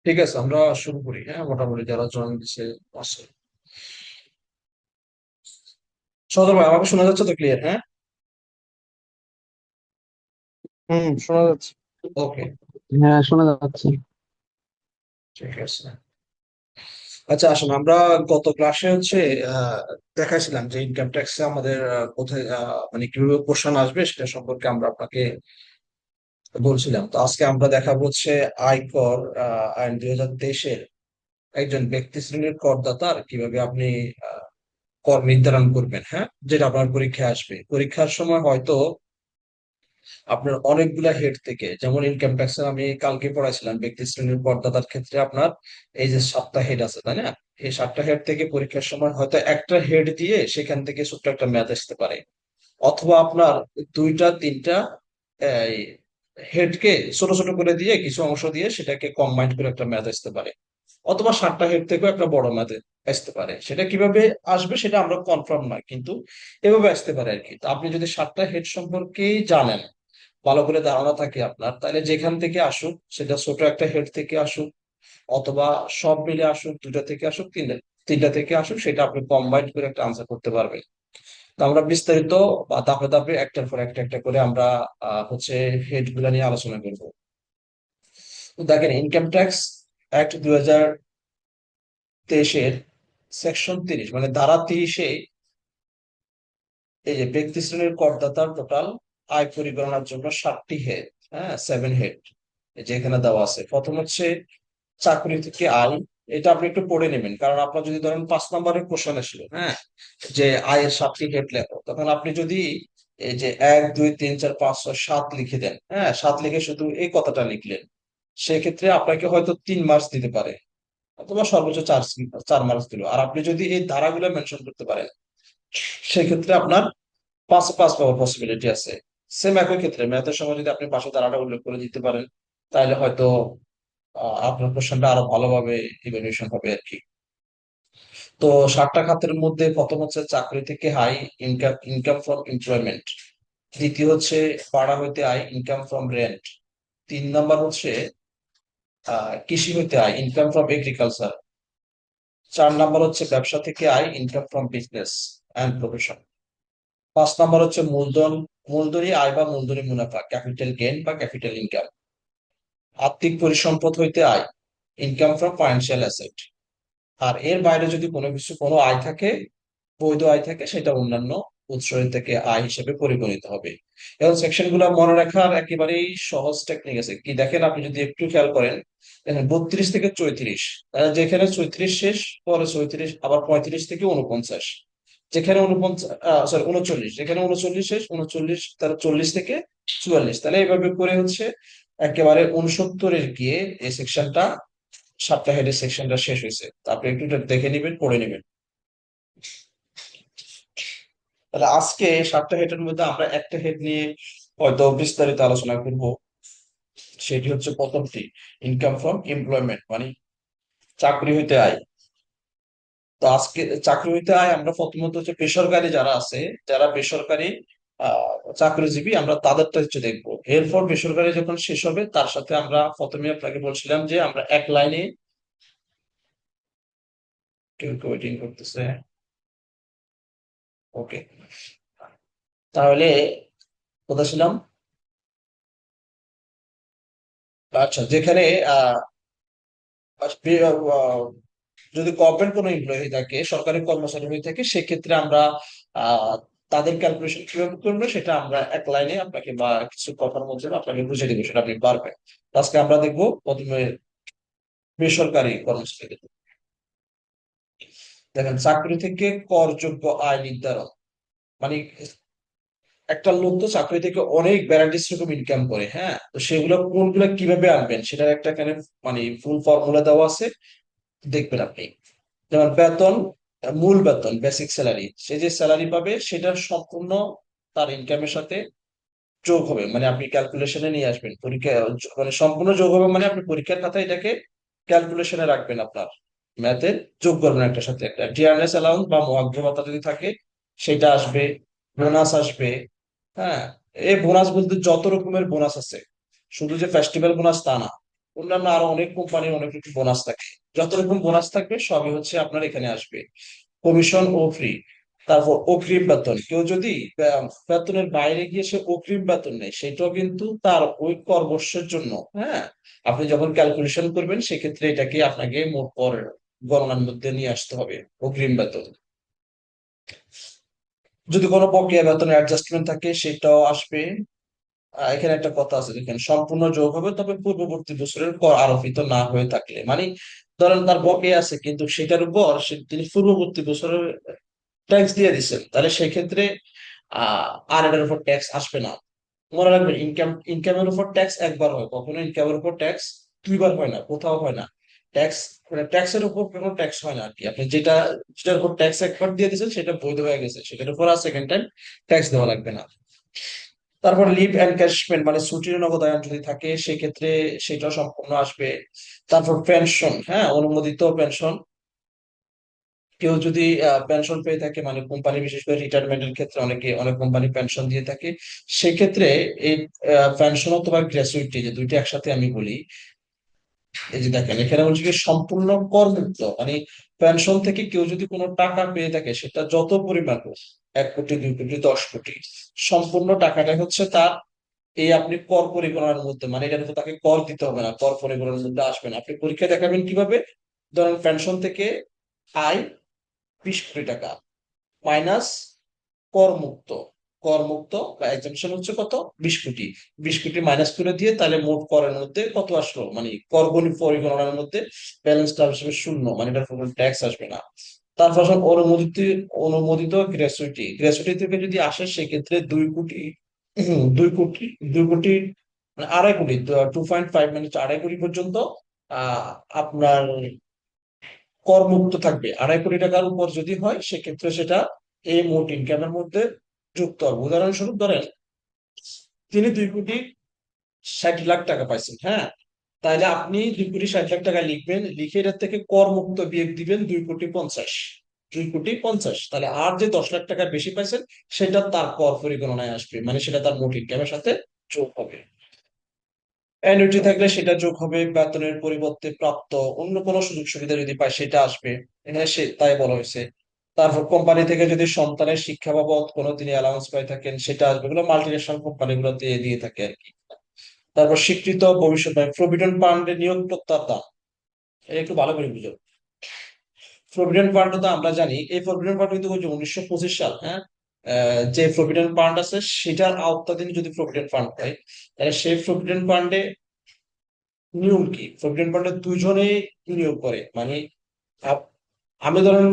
ঠিক আছে, আমরা শুরু করি। হ্যাঁ, মোটামুটি যারা জয়েন দিচ্ছে আছে। সদর ভাই, আমাকে শোনা যাচ্ছে তো ক্লিয়ার? হ্যাঁ। হুম, শোনা যাচ্ছে। ওকে। হ্যাঁ, শোনা যাচ্ছে। ঠিক আছে। আচ্ছা, আসুন আমরা গত ক্লাসে আহ দেখাইছিলাম যে ইনকাম ট্যাক্সে আমাদের কোথায় মানে কিভাবে কোশ্চেন আসবে সেটা সম্পর্কে আমরা আপনাকে বলছিলাম। তো আজকে আমরা দেখাবো আয়কর আইন 2023-এর একজন ব্যক্তি শ্রেণীর করদাতার কিভাবে আপনি কর নির্ধারণ করবেন। হ্যাঁ, যেটা আপনার পরীক্ষায় আসবে। পরীক্ষার সময় হয়তো আপনার অনেকগুলা হেড থেকে, যেমন ইনকাম ট্যাক্স আমি কালকে পড়াইছিলাম, ব্যক্তি শ্রেণীর করদাতার ক্ষেত্রে আপনার এই যে 7টা হেড আছে, তাই না? এই 7টা হেড থেকে পরীক্ষার সময় হয়তো একটা হেড দিয়ে সেখান থেকে ছোট্ট একটা ম্যাথ আসতে পারে, অথবা আপনার দুইটা তিনটা হেডকে ছোট ছোট করে দিয়ে কিছু অংশ দিয়ে সেটাকে কম্বাইন্ড করে একটা ম্যাথ আসতে পারে, অথবা 7টা হেড থেকেও একটা বড় ম্যাথ আসতে পারে। সেটা কিভাবে আসবে সেটা আমরা কনফার্ম নয়, কিন্তু এভাবে আসতে পারে আর কি। তো আপনি যদি 7টা হেড সম্পর্কেই জানেন, ভালো করে ধারণা থাকে আপনার, তাহলে যেখান থেকে আসুক, সেটা ছোট একটা হেড থেকে আসুক অথবা সব মিলে আসুক, দুটা থেকে আসুক, তিনটা থেকে আসুক, সেটা আপনি কম্বাইন্ড করে একটা আনসার করতে পারবেন। তো আমরা বিস্তারিত বা ধাপে ধাপে একটার পর একটা একটা করে আমরা হেড গুলা নিয়ে আলোচনা করব। তো দেখেন, ইনকাম ট্যাক্স অ্যাক্ট 2023-এর সেকশন 30 মানে ধারা 30-এ এই যে ব্যক্তি শ্রেণীর করদাতার টোটাল আয় পরিগণনার জন্য 7টি হেড, হ্যাঁ 7 হেড যেখানে দেওয়া আছে। প্রথম চাকরি থেকে আয়। এটা আপনি একটু পড়ে নেবেন, কারণ আপনার যদি ধরেন 5 নম্বরের কোশ্চেন আসলো, হ্যাঁ, যে আয়ের 7টি হেড লেখো, তখন আপনি যদি এই যে 1 2 3 4 5 6 7 লিখে দেন, হ্যাঁ 7 লিখে শুধু এই কথাটা লিখলেন, সেক্ষেত্রে আপনাকে হয়তো 3 মার্কস দিতে পারে, অথবা সর্বোচ্চ 4 মার্কস দিল। আর আপনি যদি এই ধারাগুলো মেনশন করতে পারেন, সেক্ষেত্রে আপনার 5 5 পাওয়ার পসিবিলিটি আছে। সেম একই ক্ষেত্রে ম্যাথের সময় যদি আপনি পাশে ধারাটা উল্লেখ করে দিতে পারেন, তাহলে হয়তো আপনার কোশ্চেনটা আরো ভালোভাবে ইভ্যালুয়েশন হবে আর কি। তো 7টা খাতের মধ্যে প্রথম চাকরি থেকে হাই, ইনকাম ইনকাম ফ্রম এমপ্লয়মেন্ট। দ্বিতীয় ভাড়া হইতে আয়, ইনকাম ফ্রম রেন্ট। 3 নম্বর কৃষি হইতে আয়, ইনকাম ফ্রম এগ্রিকালচার। 4 নম্বর ব্যবসা থেকে আয়, income from business and profession. 5 নম্বর মূলধনী আয় বা মূলধনী মুনাফা, ক্যাপিটাল গেইন বা ক্যাপিটাল ইনকাম। আর্থিক পরিসম্পদ হইতে আয়, ইনকাম ফ্রম ফাইন্যান্সিয়াল অ্যাসেট। আর এর বাইরে যদি কোনো আয় থাকে, বৈধ আয় থাকে, সেটা অন্যান্য উৎস থেকে আয় হিসেবে পরিগণিত হবে। এবং সেকশন গুলো মনে রাখার একেবারেই সহজ টেকনিক আছে কি, দেখেন আপনি যদি একটু খেয়াল করেন, দেখেন 32 থেকে 34, যেখানে 34 শেষ, পরে 34, আবার 35 থেকে 49, যেখানে 49, সরি 39, যেখানে 39 শেষ, 39 তার 40 থেকে 44, তাহলে এইভাবে করে একেবারে 69-এর গিয়ে এই সেকশনটা, 7টা হেডের সেকশনটা শেষ হয়েছে। তো আপনি একটু এটা দেখে নিবেন, পড়ে নিবেন। তাহলে আজকে 7টা হেডের মধ্যে আমরা একটা হেড নিয়ে হয়তো বিস্তারিত আলোচনা করব। সেটি প্রথমটি, ইনকাম ফ্রম এমপ্লয়মেন্ট, মানে চাকরি হইতে আয়। তো আজকে চাকরি হইতে আয় আমরা প্রথমত বেসরকারি যারা আছে, যারা বেসরকারি চাকরিজীবী, আমরা তাদেরটা দেখবো। এরপর বেসরকারি যখন শেষ হবে, তার সাথে আমরা প্রথমে আপনাকে বলছিলাম যে আমরা এক লাইনে, কেউ কেউ ওয়েটিং করতেছে, ওকে, তাহলে কোথায় ছিলাম? আচ্ছা, যেখানে আহ যদি গভর্নমেন্ট কোনো এমপ্লয়ি হয়ে থাকে, সরকারি কর্মচারী হয়ে থাকে, সেক্ষেত্রে আমরা আহ তাদের ক্যালকুলেশন কিভাবে করবো সেটা আমরা এক লাইনে আপনাকে বা কিছু কথার মধ্যে আপনাকে বুঝিয়ে দেবো, সেটা আপনি পারবেন। তো আজকে আমরা দেখবো প্রথমে বেসরকারি কর্মচারী। দেখেন, চাকরি থেকে করযোগ্য আয় নির্ধারণ, মানে একটা লোক তো চাকরি থেকে অনেক ভ্যারাইটিস রকম ইনকাম করে, হ্যাঁ, তো সেগুলো কোনগুলো কিভাবে আনবেন সেটার একটা এখানে মানে ফুল ফর্মুলা দেওয়া আছে, দেখবেন আপনি। যেমন বেতন, মূল বেতন, বেসিক স্যালারি, সে যে স্যালারি পাবে সেটা সম্পূর্ণ তার ইনকামের সাথে যোগ হবে, মানে আপনি ক্যালকুলেশনে নিয়ে আসবেন পরীক্ষা, মানে সম্পূর্ণ যোগ হবে, মানে আপনি পরীক্ষার খাতায় এটাকে ক্যালকুলেশনে রাখবেন, আপনার ম্যাথে যোগ করবেন একটার সাথে একটা। ডিয়ারনেস অ্যালাউন্স বা মহার্ঘ ভাতা যদি থাকে, সেটা আসবে। বোনাস আসবে, হ্যাঁ। এই বোনাস বলতে যত রকমের বোনাস আছে, শুধু যে ফেস্টিভ্যাল বোনাস তা না। অন্যান্য আরো অনেক কোম্পানির অনেক রকম বোনাস থাকে। যত রকম বোনাস থাকবে সবই হচ্ছে আপনার এখানে আসবে, কমিশন ও ফ্রি। তারপর অগ্রিম বেতন, কেউ যদি বেতনের বাইরে গিয়ে সে অগ্রিম বেতন নেয়, সেটাও কিন্তু তার ওই কর বর্ষের জন্য। হ্যাঁ, আপনি যখন ক্যালকুলেশন করবেন সেক্ষেত্রে এটাকে আপনাকে মোট কর গণনার মধ্যে নিয়ে আসতে হবে, অগ্রিম বেতন। যদি কোনো বকেয়া বেতনের অ্যাডজাস্টমেন্ট থাকে সেটাও আসবে। এখানে একটা কথা আছে, দেখেন, সম্পূর্ণ যোগ হবে তবে পূর্ববর্তী বছরের কর আরোপিত না হয়ে থাকলে। মানে ধরেন তার বকেয়া আছে কিন্তু সেটার উপর তিনি পূর্ববর্তী বছরের ট্যাক্স দিয়ে দিচ্ছেন, তাহলে সেক্ষেত্রে আর এটার উপর ট্যাক্স আসবে না। মনে রাখবেন, ইনকামের উপর ট্যাক্স একবার হয়, কখনো ইনকামের উপর ট্যাক্স দুইবার হয় না, কোথাও হয় না। ট্যাক্স মানে ট্যাক্সের উপর কোনো ট্যাক্স হয় না আর কি। আপনি যেটার উপর ট্যাক্স একবার দিয়ে দিয়েছেন সেটা বৈধ হয়ে গেছে, সেটার উপর আর সেকেন্ড টাইম ট্যাক্স দেওয়া লাগবে না। তারপর লিভ এনক্যাশমেন্ট মানে ছুটির নগদায়ন যদি থাকে সেক্ষেত্রে সেটা সম্পূর্ণ আসবে। তারপর পেনশন, হ্যাঁ, অনুমোদিত পেনশন, কেউ যদি পেনশন পেয়ে থাকে, মানে কোম্পানি বিশেষ করে রিটায়ারমেন্টের ক্ষেত্রে অনেক কোম্পানি পেনশন দিয়ে থাকে, সেক্ষেত্রে এই পেনশন অথবা গ্র্যাচুইটি, যে দুইটা একসাথে আমি বলি। এই যে দেখেন, এখানে বলছি কি সম্পূর্ণ করমুক্ত, মানে পেনশন থেকে কেউ যদি কোনো টাকা পেয়ে থাকে সেটা যত পরিমাণ হোক, 1 কোটি, 2 কোটি, 10 কোটি, সম্পূর্ণ টাকাটাই হচ্ছে তার। এই আপনি কর পরিগণনার মধ্যে, মানে এটার উপর তাকে কর দিতে হবে না, কর পরিগণনার মধ্যে আসবে না। আপনি পরীক্ষা দেখাবেন কিভাবে? ধরেন পেনশন থেকে আয় 20 কোটি টাকা মাইনাস করমুক্ত, করমুক্ত বা এক্সাম্পশন হচ্ছে কত, 20 কোটি। 20 কোটি মাইনাস করে দিয়ে তাহলে মোট করের মধ্যে কত আসলো, মানে পরিগণনার মধ্যে ব্যালেন্সটা আসবে শূন্য, মানে এটার কোনো ট্যাক্স আসবে না। তারপর আসলে অনুমোদিত, অনুমোদিত গ্র্যাচুইটি, গ্র্যাচুইটি থেকে যদি আসে সেক্ষেত্রে 2 কোটি, 2 কোটি, 2 কোটি, মানে 2.5 কোটি, 2.5 মানে 2.5 কোটি পর্যন্ত আহ আপনার করমুক্ত থাকবে। 2.5 কোটি টাকার উপর যদি হয় সেক্ষেত্রে সেটা এই মোট ইনকামের মধ্যে যুক্ত হবে। উদাহরণস্বরূপ ধরেন তিনি 2,60,00,000 টাকা পাইছেন, হ্যাঁ, তাহলে আপনি 2,60,00,000 টাকা লিখবেন, লিখে এটার থেকে কর মুক্ত বিয়োগ দিবেন 2,50,00,000, 2,50,00,000, তাহলে আর যে 10,00,000 টাকা বেশি পাইছেন সেটা তার কর পরিগণনায় আসবে, মানে সেটা তার মোট ইনকামের সাথে যোগ হবে। অ্যানুইটি থাকলে সেটা যোগ হবে, বেতনের পরিবর্তে প্রাপ্ত অন্য কোনো সুযোগ সুবিধা যদি পায় সেটা আসবে, এখানে সে তাই বলা হয়েছে। তারপর কোম্পানি থেকে যদি সন্তানের শিক্ষা বাবদ কোনো তিনি অ্যালাউন্স পাই থাকেন সেটা আসবে, এগুলো মাল্টিন্যাশনাল কোম্পানি গুলোতে দিয়ে থাকে আর কি। তারপর স্বীকৃত ভবিষ্যৎ প্রভিডেন্ট ফান্ডে নিয়োগ প্রত্যাহার, এটা একটু ভালো করে বুঝো। প্রভিডেন্ট ফান্ড তো আমরা জানি, এই প্রভিডেন্ট ফান্ড কিন্তু ওই যে 1925 সাল, হ্যাঁ, যে প্রভিডেন্ট ফান্ড আছে সেটার আওতাধীন যদি প্রভিডেন্ট ফান্ড হয়, তাহলে সেই প্রভিডেন্ট ফান্ডে নিয়ম কি, প্রভিডেন্ট ফান্ডে দুজনেই নিয়োগ করে। মানে আপ- আমি ধরেন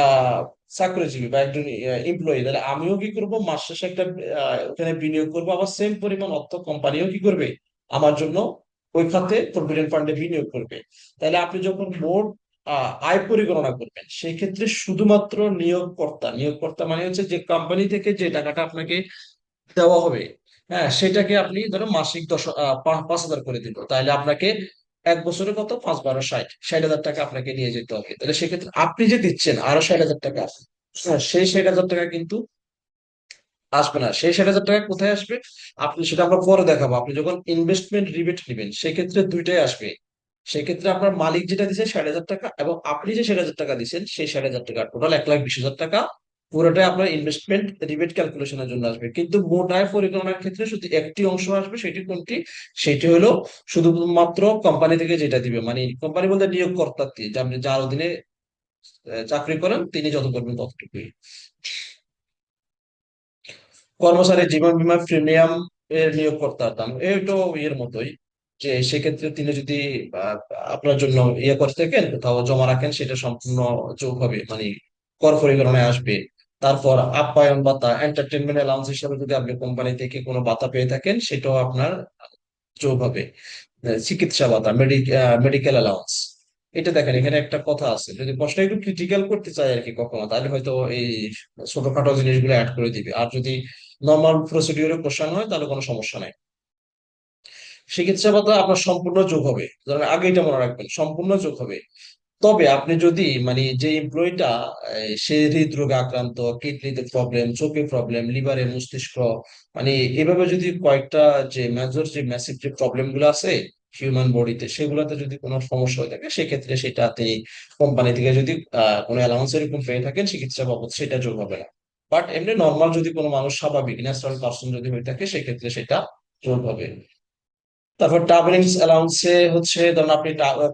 আহ চাকরিজীবী বা একজন এমপ্লয়ি, তাহলে আমিও কি করব, মাস শেষে একটা ওখানে বিনিয়োগ করবো, আবার সেম পরিমাণ অর্থ কোম্পানিও কি করবে আমার জন্য ওই খাতে প্রভিডেন্ট ফান্ডে বিনিয়োগ করবে। তাহলে আপনি যখন মোট আয় পরিগণনা করবেন সেই ক্ষেত্রে শুধুমাত্র নিয়োগকর্তা, নিয়োগকর্তা মানে হচ্ছে যে কোম্পানি থেকে যে টাকাটা আপনাকে দেওয়া হবে, হ্যাঁ, সেটাকে আপনি ধরো মাসিক 5,000 করে দিল, তাহলে আপনাকে 1 বছরে কত, 5 × 12 = 60, 60,000 টাকা আপনাকে নিয়ে যেতে হবে। তাহলে সেক্ষেত্রে আপনি যে দিচ্ছেন আরো 60,000 টাকা, হ্যাঁ, সেই 60,000 টাকা কিন্তু আসবে না। সেই 60,000 টাকা কোথায় আসবে, আপনি সেটা আমরা পরে দেখাবো। আপনি যখন ইনভেস্টমেন্ট রিবেট নেবেন সেক্ষেত্রে দুইটাই আসবে। সেক্ষেত্রে আপনার মালিক যেটা দিচ্ছে 60,000 টাকা, এবং আপনি যে 60,000 টাকা দিচ্ছেন সেই 60,000 টাকা, টোটাল 1,20,000 টাকা, পুরোটাই আপনার ইনভেস্টমেন্ট রিবেট ক্যালকুলেশনের জন্য আসবে। কিন্তু মোট আয় পরিগণনার ক্ষেত্রে শুধু একটি অংশ আসবে, সেটি কোনটি, সেটি হলো শুধুমাত্র কোম্পানি থেকে যেটা দিবে, মানে কোম্পানি বলতে নিয়োগকর্তা দিয়ে, যে আপনি যার অধীনে চাকরি করেন তিনি যত করবেন ততটুকুই। কর্মচারী জীবন বীমা প্রিমিয়াম এর নিয়োগকর্তার দাম এটাও এর মতোই, যে সেক্ষেত্রে তিনি যদি আহ, আপনার জন্য ইয়ে করে থাকেন, কোথাও জমা রাখেন, সেটা সম্পূর্ণ যোগ হবে, মানে কর পরিগণনায় আসবে। তারপর আপ্যায়ন ভাতা, এন্টারটেনমেন্ট অ্যালাউন্স হিসেবে যদি আপনি কোম্পানি থেকে কোনো ভাতা পেয়ে থাকেন সেটাও আপনার যোগ হবে। চিকিৎসা ভাতা, মেডিকেল অ্যালাউন্স, এটা দেখেন এখানে একটা কথা আছে, যদি প্রশ্ন একটু ক্রিটিক্যাল করতে চাই আর কি কখনো, তাহলে হয়তো এই ছোটখাটো জিনিসগুলো অ্যাড করে দিবে। আর যদি নর্মাল প্রসিডিউরে কোশ্চেন হয় তাহলে কোনো সমস্যা নাই। চিকিৎসা ভাতা আপনার সম্পূর্ণ যোগ হবে, ধরেন আগে এটা মনে রাখবেন, সম্পূর্ণ যোগ হবে। তবে আপনি যদি মানে যে এমপ্লয়িটা সে হৃদরোগে আক্রান্ত, কিডনিতে প্রবলেম, চোখে প্রবলেম, লিভারে, মস্তিষ্ক, মানে এভাবে যদি কয়েকটা যে মেজর যে ম্যাসিভ যে প্রবলেম গুলো আছে হিউম্যান বডিতে, সেগুলোতে যদি কোনো সমস্যা হয়ে থাকে সেক্ষেত্রে সেটা তিনি কোম্পানি থেকে যদি কোনো অ্যালাউন্স এরকম পেয়ে থাকেন চিকিৎসা বাবদ সেটা যোগ হবে না। বাট এমনি নর্মাল যদি কোনো মানুষ স্বাভাবিক ন্যাচারাল পার্সন যদি হয়ে থাকে সেক্ষেত্রে সেটা যোগ হবে। তারপর ট্রাভেলিং অ্যালাউন্সে হচ্ছে ধরুন আপনি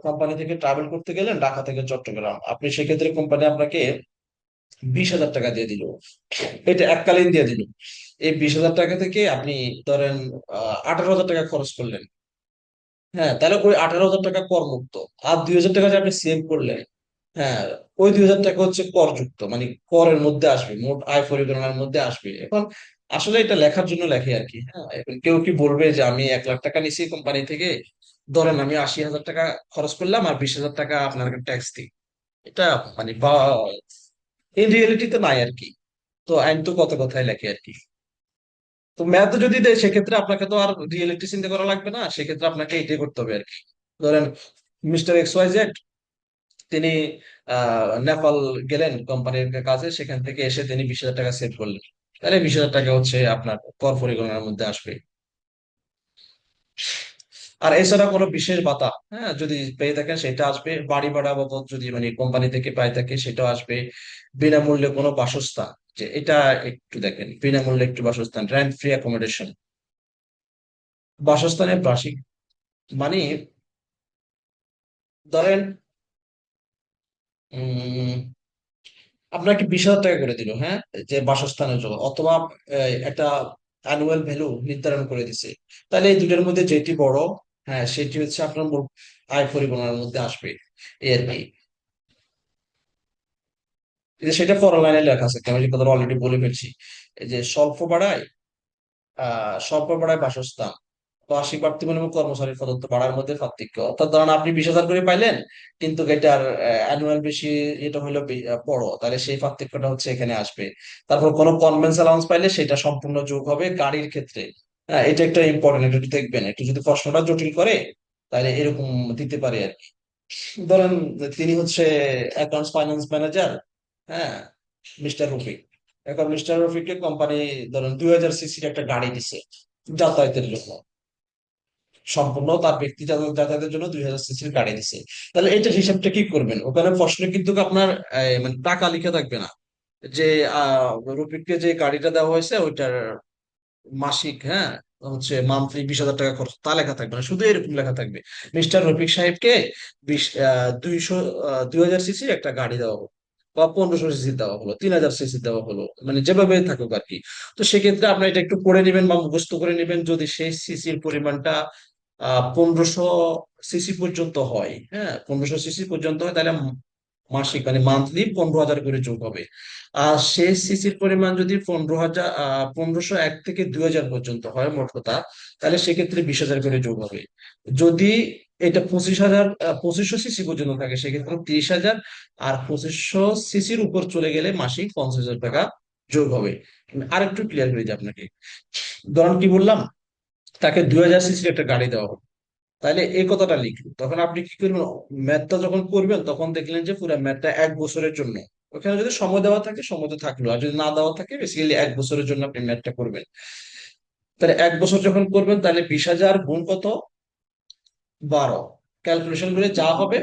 কোম্পানি থেকে ট্রাভেল করতে গেলেন ঢাকা থেকে চট্টগ্রাম, আপনি সেক্ষেত্রে কোম্পানি আপনাকে 20,000 টাকা দিয়ে দিল, এটা এককালীন দিয়ে দিল। এই 20,000 টাকা থেকে আপনি ধরেন 18,000 টাকা খরচ করলেন, হ্যাঁ, তাহলে ওই 18,000 টাকা করমুক্ত। আর 2,000 টাকা যে আপনি সেভ করলেন, হ্যাঁ, ওই 2,000 টাকা হচ্ছে করযুক্ত, মানে করের মধ্যে আসবে, মোট আয় পরিগণনার মধ্যে আসবে। এখন আসলে এটা লেখার জন্য লেখে আর কি। হ্যাঁ, এখন কেউ কি বলবে যে আমি 1,00,000 টাকা নিছি কোম্পানি থেকে, ধরেন আমি 80,000 টাকা খরচ করলাম আর 20,000 টাকা আপনার ট্যাক্স দিই, এটা মানে বা ইন রিয়েলিটিতে নাই আর কি। তো আইন তো কত কথায় লেখে আর কি। তো ম্যাথ যদি দেয় সেক্ষেত্রে আপনাকে তো আর রিয়েলিটি চিন্তা করা লাগবে না, সেক্ষেত্রে আপনাকে এটাই করতে হবে আর কি। ধরেন মিস্টার XYZ তিনি নেপাল গেলেন কোম্পানির কাজে, সেখান থেকে এসে তিনি 20,000 টাকা সেভ করলেন, তাহলে 20,000 টাকা হচ্ছে আপনার কর পরিগণনার মধ্যে আসবে। আর এছাড়া কোনো বিশেষ ভাতা, হ্যাঁ, যদি পেয়ে থাকেন সেটা আসবে, বাড়ি ভাড়া বাবদ যদি মানে কোম্পানি থেকে পাই থাকে সেটাও আসবে। বিনামূল্যে কোনো বাসস্থান, যে এটা একটু দেখেন, বিনামূল্যে একটু বাসস্থান, রেন্ট ফ্রি অ্যাকোমোডেশন, বাসস্থানের বার্ষিক মানে ধরেন আপনাকে 20,000 টাকা করে দিল, হ্যাঁ, যে বাসস্থানের জন্য, অথবা একটা অ্যানুয়াল ভ্যালু নির্ধারণ করে দিছে, তাহলে এই দুটোর মধ্যে যেটি বড়, হ্যাঁ, সেটি হচ্ছে আপনার মোট আয় পরিগণনার মধ্যে আসবে, এই আর কি। এই যে সেটা ফর লাইনে লেখা আছে, আমি যে কথা অলরেডি বলে ফেলছি। এই যে স্বল্প বাড়ায় বাসস্থান, বার্ষিক বাড়তি বিনিময় কর্মচারীর প্রদত্ত ভাড়ার মধ্যে পার্থক্য, অর্থাৎ ধরেন আপনি 20,000 করে পাইলেন কিন্তু এটার অ্যানুয়াল বেশি, এটা হলো বড়, তাহলে সেই পার্থক্যটা হচ্ছে এখানে আসবে। তারপর কোনো কনভেন্স অ্যালাউন্স পাইলে সেটা সম্পূর্ণ যোগ হবে গাড়ির ক্ষেত্রে। হ্যাঁ, এটা একটা ইম্পর্টেন্ট, এটা একটু দেখবেন, একটু যদি প্রশ্নটা জটিল করে তাহলে এরকম দিতে পারে আর কি। ধরেন তিনি হচ্ছে অ্যাকাউন্টস ফাইন্যান্স ম্যানেজার, হ্যাঁ, মিস্টার রফিক। এখন মিস্টার রফিককে কোম্পানি ধরেন 2,000 সিসির একটা গাড়ি দিছে যাতায়াতের জন্য, সম্পূর্ণ তার ব্যক্তি যাতায়াতের জন্য 2,000 সিসির গাড়ি দিছে। তাহলে এটার হিসাবটা কি করবেন? ওখানে প্রশ্নে কিন্তু আপনার মানে টাকা লিখে থাকবে না, যে রফিককে যে গাড়িটা দেওয়া হয়েছে ওইটার মাসিক, হ্যাঁ, হচ্ছে মান্থলি 20,000 টাকা খরচ, তা লেখা থাকবে না, শুধু এরকম লেখা থাকবে মিস্টার রফিক সাহেবকে 2,000 সিসির একটা গাড়ি দেওয়া হলো, বা 1,500 সিসি দেওয়া হলো, 3,000 সিসি দেওয়া হলো, মানে যেভাবে থাকুক আর কি। তো সেক্ষেত্রে আপনার এটা একটু পড়ে নেবেন বা মুখস্থ করে নেবেন, যদি সেই সিসির পরিমাণটা 1,500 সিসি পর্যন্ত হয়, হ্যাঁ, 1,500 সিসি পর্যন্ত হয়, তাহলে মাসিক মানে মান্থলি 15,000 করে যোগ হবে। আর শেষ সিসির পরিমাণ যদি 15,000, 1,501 থেকে 2,000 পর্যন্ত হয় মোট কথা, তাহলে সেক্ষেত্রে 20,000 করে যোগ হবে। যদি এটা 25,000, 2,500 সিসি পর্যন্ত থাকে সেক্ষেত্রে 30,000। আর 2,500 সিসির উপর চলে গেলে মাসিক 50,000 টাকা যোগ হবে। আর একটু ক্লিয়ার করে দিই আপনাকে, ধরুন কি বললাম, তাকে 2,000 সিসির একটা গাড়ি দেওয়া হবে, তাহলে এই কথাটা লিখলো, তখন আপনি কি করবেন, ম্যাথটা যখন করবেন তখন দেখলেন যে পুরো ম্যাথটা 1 বছরের জন্য, ওখানে যদি সময় দেওয়া থাকে সময় তো থাকলো, আর যদি না দেওয়া থাকে বেসিক্যালি 1 বছরের জন্য আপনি ম্যাথটা করবেন। তাহলে 1 বছর যখন করবেন তাহলে 20,000 গুণ কত, 12, ক্যালকুলেশন করে যা হবে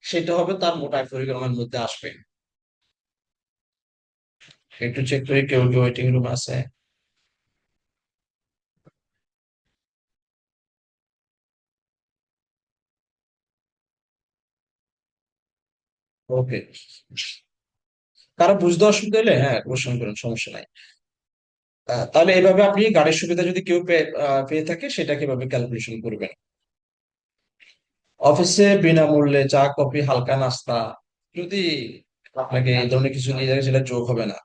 সেটা হবে তার মোট আয় পরিকল্পনার মধ্যে আসবে। একটু চেক করি কেউ কেউ ওয়েটিং রুম আছে। ওকে, কারো বুঝতে অসুবিধা হলে হ্যাঁ কোশ্চেন করেন, সমস্যা নাই। তাহলে এইভাবে আপনি গাড়ির সুবিধা যদি কেউ পেয়ে থাকে সেটা কিভাবে ক্যালকুলেশন করবেন। অফিসে বিনামূল্যে চা কফি হালকা নাস্তা, যদি আপনাকে এই ধরনের কিছু নিয়ে যায় সেটা যোগ হবে না।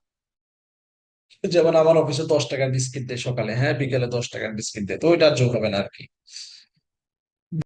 যেমন আমার অফিসে 10 টাকার বিস্কিট দেয় সকালে, হ্যাঁ, বিকেলে 10 টাকার বিস্কিট দেয়, তো ওইটা যোগ হবে না আর কি।